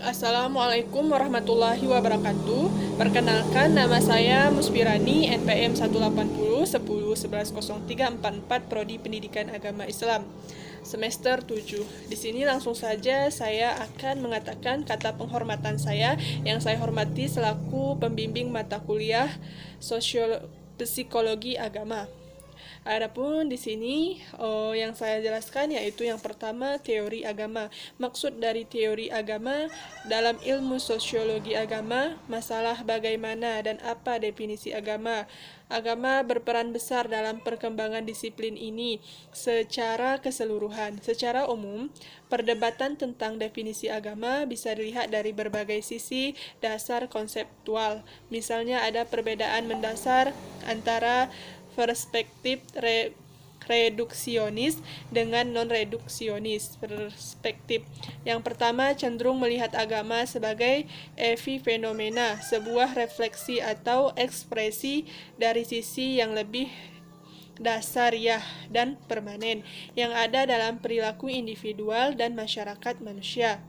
Assalamualaikum warahmatullahi wabarakatuh. Perkenalkan, nama saya Musbirani, NPM 180 10 11 0344, Prodi Pendidikan Agama Islam, semester 7. Di sini langsung saja saya akan mengatakan kata penghormatan saya yang saya hormati selaku pembimbing mata kuliah Psikologi Agama. Adapun di sini yang saya jelaskan yaitu yang pertama, teori agama. Maksud dari teori agama dalam ilmu sosiologi agama, masalah bagaimana dan apa definisi agama. Agama berperan besar dalam perkembangan disiplin ini secara keseluruhan. Secara umum, perdebatan tentang definisi agama bisa dilihat dari berbagai sisi dasar konseptual. Misalnya ada perbedaan mendasar antara perspektif reduksionis dengan non-reduksionis. Perspektif yang pertama cenderung melihat agama sebagai epifenomena, sebuah refleksi atau ekspresi dari sisi yang lebih dasariah dan permanen yang ada dalam perilaku individual dan masyarakat manusia.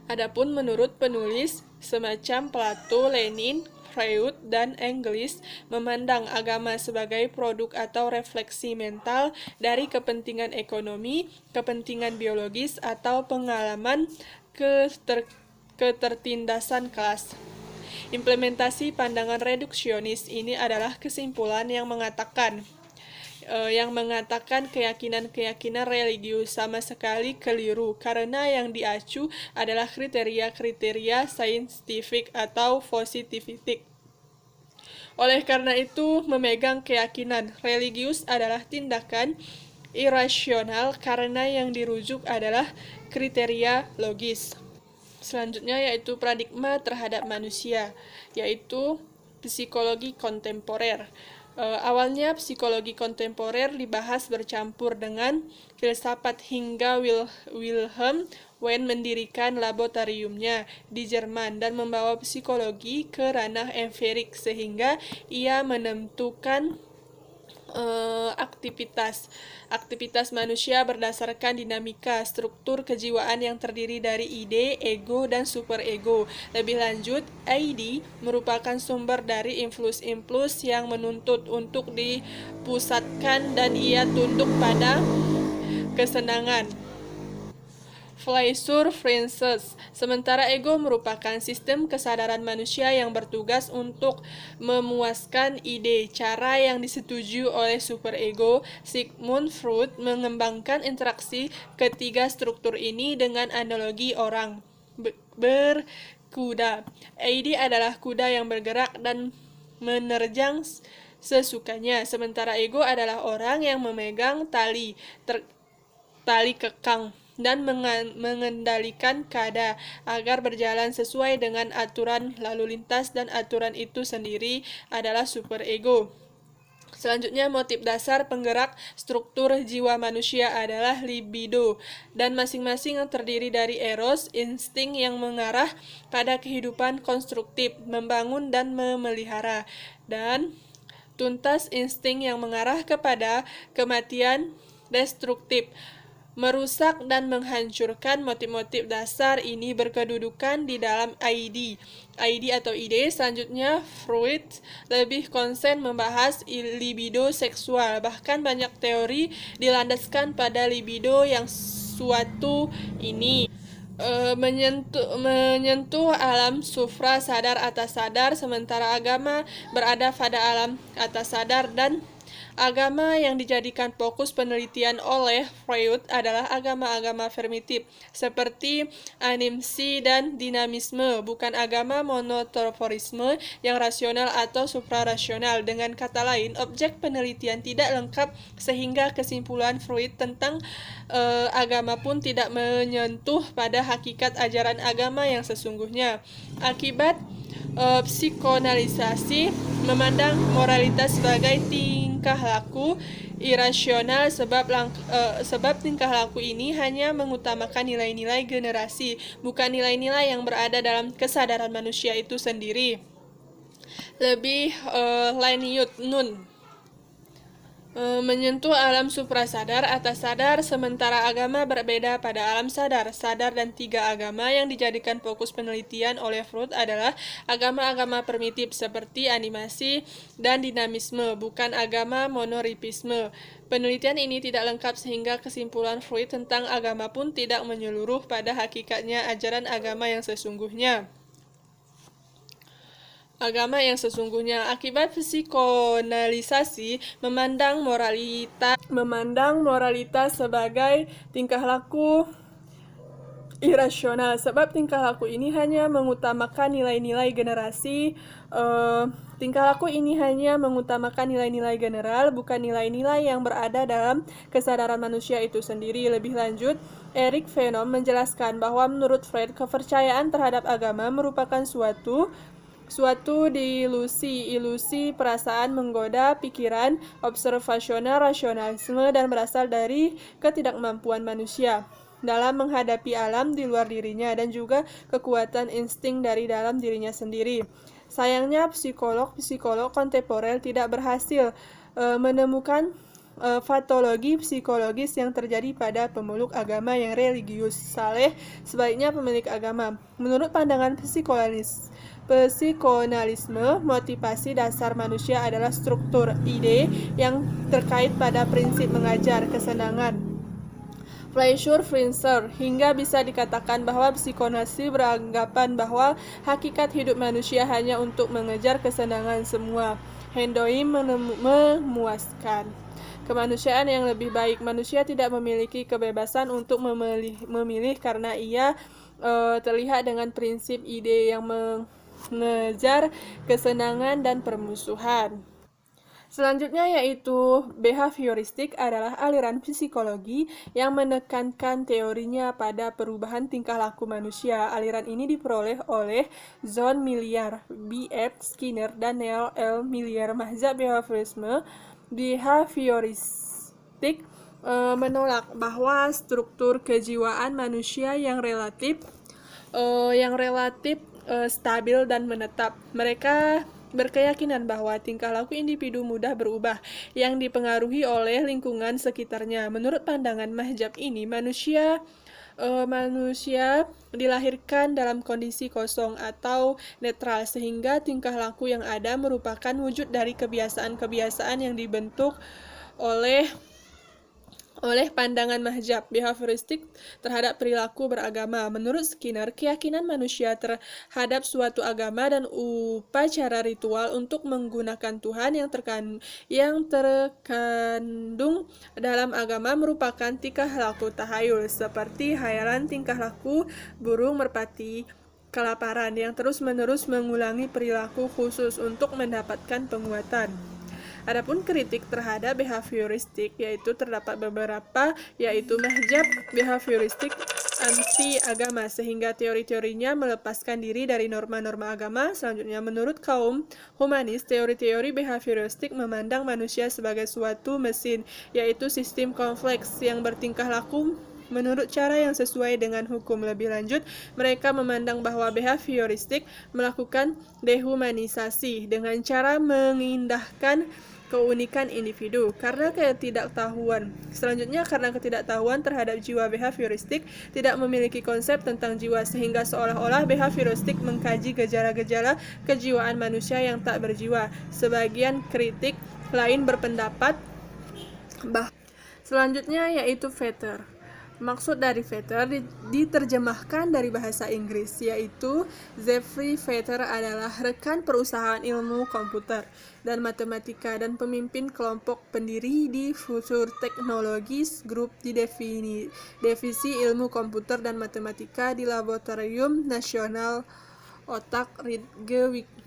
Adapun menurut penulis semacam Plato, Lenin, Freud, dan Engels memandang agama sebagai produk atau refleksi mental dari kepentingan ekonomi, kepentingan biologis, atau pengalaman ketertindasan kelas. Implementasi pandangan reduksionis ini adalah kesimpulan yang mengatakan keyakinan-keyakinan religius sama sekali keliru karena yang diacu adalah kriteria-kriteria saintifik atau positivistik. Oleh karena itu, memegang keyakinan religius adalah tindakan irasional karena yang dirujuk adalah kriteria logis. Selanjutnya yaitu paradigma terhadap manusia, yaitu psikologi kontemporer. Awalnya psikologi kontemporer dibahas bercampur dengan filsafat hingga Wilhelm Wundt mendirikan laboratoriumnya di Jerman dan membawa psikologi ke ranah empirik sehingga ia menentukan aktivitas manusia berdasarkan dinamika struktur kejiwaan yang terdiri dari ide, ego, dan superego. Lebih lanjut, ID merupakan sumber dari impuls-impuls yang menuntut untuk dipusatkan dan ia tunduk pada kesenangan. Fleischer-Francis. Sementara ego merupakan sistem kesadaran manusia yang bertugas untuk memuaskan ide. Cara yang disetujui oleh superego. Sigmund Freud mengembangkan interaksi ketiga struktur ini dengan analogi orang berkuda. ID adalah kuda yang bergerak dan menerjang sesukanya, sementara ego adalah orang yang memegang tali kekang dan mengendalikan kada agar berjalan sesuai dengan aturan lalu lintas, dan aturan itu sendiri adalah superego. Selanjutnya, motif dasar penggerak struktur jiwa manusia adalah libido, dan masing-masing terdiri dari eros, insting yang mengarah pada kehidupan konstruktif, membangun dan memelihara, dan tuntas, insting yang mengarah kepada kematian destruktif, merusak dan menghancurkan. Motif-motif dasar ini berkedudukan di dalam ID atau ide. Selanjutnya, Freud lebih konsen membahas libido seksual. Bahkan banyak teori dilandaskan pada libido yang suatu ini menyentuh alam supra sadar atas sadar, sementara agama berada pada alam atas sadar, dan agama yang dijadikan fokus penelitian oleh Freud adalah agama-agama primitif seperti animisme dan dinamisme, bukan agama monoteisme yang rasional atau suprarasional. Dengan kata lain, objek penelitian tidak lengkap sehingga kesimpulan Freud tentang agama pun tidak menyentuh pada hakikat ajaran agama yang sesungguhnya. Akibat psikoanalisasi memandang moralitas sebagai tingkah laku irasional sebab tingkah laku ini hanya mengutamakan nilai-nilai generasi, bukan nilai-nilai yang berada dalam kesadaran manusia itu sendiri. Lebih lanjut, menyentuh alam suprasadar atas sadar, sementara agama berbeda pada alam sadar. Sadar dan tiga agama yang dijadikan fokus penelitian oleh Freud adalah agama-agama primitif seperti animasi dan dinamisme, bukan agama monoripisme. Penelitian ini tidak lengkap sehingga kesimpulan Freud tentang agama pun tidak menyeluruh pada hakikatnya ajaran agama yang sesungguhnya. Agama yang sesungguhnya akibat psikonalisasi memandang moralitas sebagai tingkah laku irasional, sebab tingkah laku ini hanya mengutamakan nilai-nilai general, bukan nilai-nilai yang berada dalam kesadaran manusia itu sendiri. Lebih lanjut, Eric Venom menjelaskan bahwa menurut Freud, kepercayaan terhadap agama merupakan suatu ilusi perasaan menggoda pikiran, observasional rasionalisme, dan berasal dari ketidakmampuan manusia dalam menghadapi alam di luar dirinya dan juga kekuatan insting dari dalam dirinya sendiri. Sayangnya psikolog kontemporer tidak berhasil menemukan patologi psikologis yang terjadi pada pemeluk agama yang religius, saleh sebaliknya pemilik agama. Menurut pandangan psikonalisme, motivasi dasar manusia adalah struktur ide yang terkait pada prinsip mengajar, kesenangan, pleasure, hingga bisa dikatakan bahwa psikonalisme beranggapan bahwa hakikat hidup manusia hanya untuk mengejar kesenangan semua. Hedonisme memuaskan kemanusiaan yang lebih baik. Manusia tidak memiliki kebebasan untuk memilih karena ia terlihat dengan prinsip ide yang mengejar kesenangan dan permusuhan. Selanjutnya yaitu behavioristik adalah aliran psikologi yang menekankan teorinya pada perubahan tingkah laku manusia. Aliran ini diperoleh oleh John Milliar, B.F. Skinner, dan Neil L. Milliar. Mazhab behavioristik menolak bahwa struktur kejiwaan manusia yang relatif stabil dan menetap. Mereka berkeyakinan bahwa tingkah laku individu mudah berubah yang dipengaruhi oleh lingkungan sekitarnya. Menurut pandangan mazhab ini, manusia dilahirkan dalam kondisi kosong atau netral, sehingga tingkah laku yang ada merupakan wujud dari kebiasaan-kebiasaan yang dibentuk oleh pandangan mazhab behavioristik terhadap perilaku beragama. Menurut Skinner, keyakinan manusia terhadap suatu agama dan upacara ritual untuk menggunakan Tuhan yang terkandung dalam agama merupakan tingkah laku tahayul, seperti hayalan tingkah laku burung merpati kelaparan yang terus-menerus mengulangi perilaku khusus untuk mendapatkan penguatan. Adapun kritik terhadap behavioristik yaitu terdapat beberapa, yaitu mazhab behavioristik anti agama sehingga teori-teorinya melepaskan diri dari norma-norma agama. Selanjutnya, menurut kaum humanis, teori-teori behavioristik memandang manusia sebagai suatu mesin, yaitu sistem kompleks yang bertingkah laku menurut cara yang sesuai dengan hukum. Lebih lanjut, mereka memandang bahwa behavioristik melakukan dehumanisasi dengan cara mengindahkan keunikan individu. Karena ketidaktahuan terhadap jiwa behavioristik tidak memiliki konsep tentang jiwa, sehingga seolah-olah behavioristik mengkaji gejala-gejala kejiwaan manusia yang tak berjiwa. Sebagian kritik lain berpendapat bahwa selanjutnya yaitu Vetter. Maksud dari Vetter diterjemahkan dari bahasa Inggris, yaitu Jeffrey Vetter adalah rekan perusahaan ilmu komputer dan matematika dan pemimpin kelompok pendiri di Future Technologies Group di divisi ilmu komputer dan matematika di Laboratorium Nasional Otak Rijkewijke.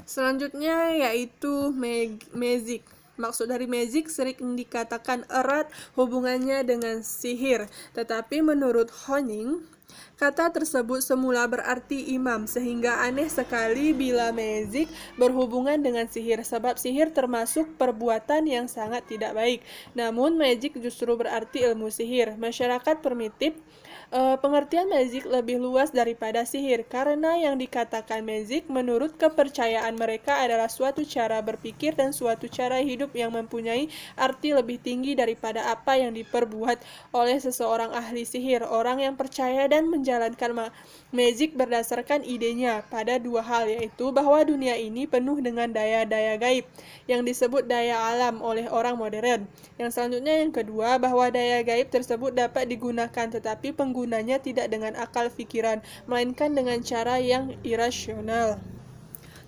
Selanjutnya yaitu magic. Maksud dari magic sering dikatakan erat hubungannya dengan sihir, tetapi menurut Honing, kata tersebut semula berarti imam, sehingga aneh sekali bila magic berhubungan dengan sihir, sebab sihir termasuk perbuatan yang sangat tidak baik. Namun magic justru berarti ilmu sihir. Masyarakat primitif Pengertian magic lebih luas daripada sihir, karena yang dikatakan magic menurut kepercayaan mereka adalah suatu cara berpikir dan suatu cara hidup yang mempunyai arti lebih tinggi daripada apa yang diperbuat oleh seseorang ahli sihir. Orang yang percaya dan menjalankan magic berdasarkan idenya pada dua hal, yaitu bahwa dunia ini penuh dengan daya-daya gaib yang disebut daya alam oleh orang modern. Yang selanjutnya yang kedua, bahwa daya gaib tersebut dapat digunakan, tetapi penggunanya tidak dengan akal pikiran, melainkan dengan cara yang irasional.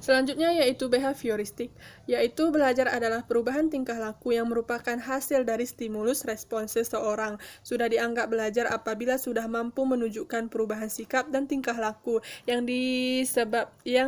Selanjutnya yaitu behavioristik, yaitu belajar adalah perubahan tingkah laku yang merupakan hasil dari stimulus respons seseorang. Sudah dianggap belajar apabila sudah mampu menunjukkan perubahan sikap dan tingkah laku yang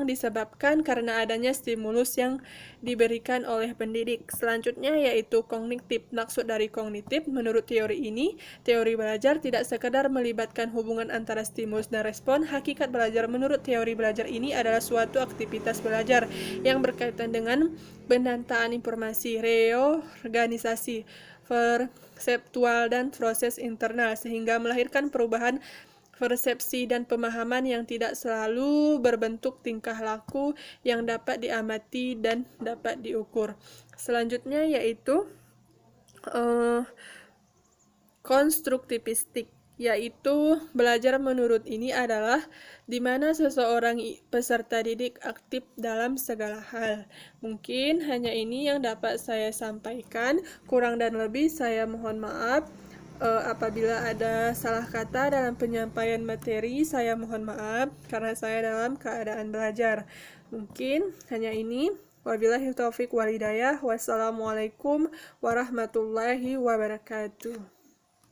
disebabkan karena adanya stimulus yang diberikan oleh pendidik. Selanjutnya yaitu kognitif. Maksud dari kognitif, menurut teori ini, teori belajar tidak sekedar melibatkan hubungan antara stimulus dan respon. Hakikat belajar menurut teori belajar ini adalah suatu aktivitas belajar yang berkaitan dengan penataan informasi, reorganisasi perseptual dan proses internal, sehingga melahirkan perubahan persepsi dan pemahaman yang tidak selalu berbentuk tingkah laku yang dapat diamati dan dapat diukur. Selanjutnya yaitu konstruktivistik, yaitu belajar menurut ini adalah di mana seseorang peserta didik aktif dalam segala hal. Mungkin hanya ini yang dapat saya sampaikan, kurang dan lebih saya mohon maaf. Apabila ada salah kata dalam penyampaian materi, saya mohon maaf karena saya dalam keadaan belajar. Mungkin hanya ini. Wabillahi taufiq wal hidayah. Wassalamualaikum warahmatullahi wabarakatuh.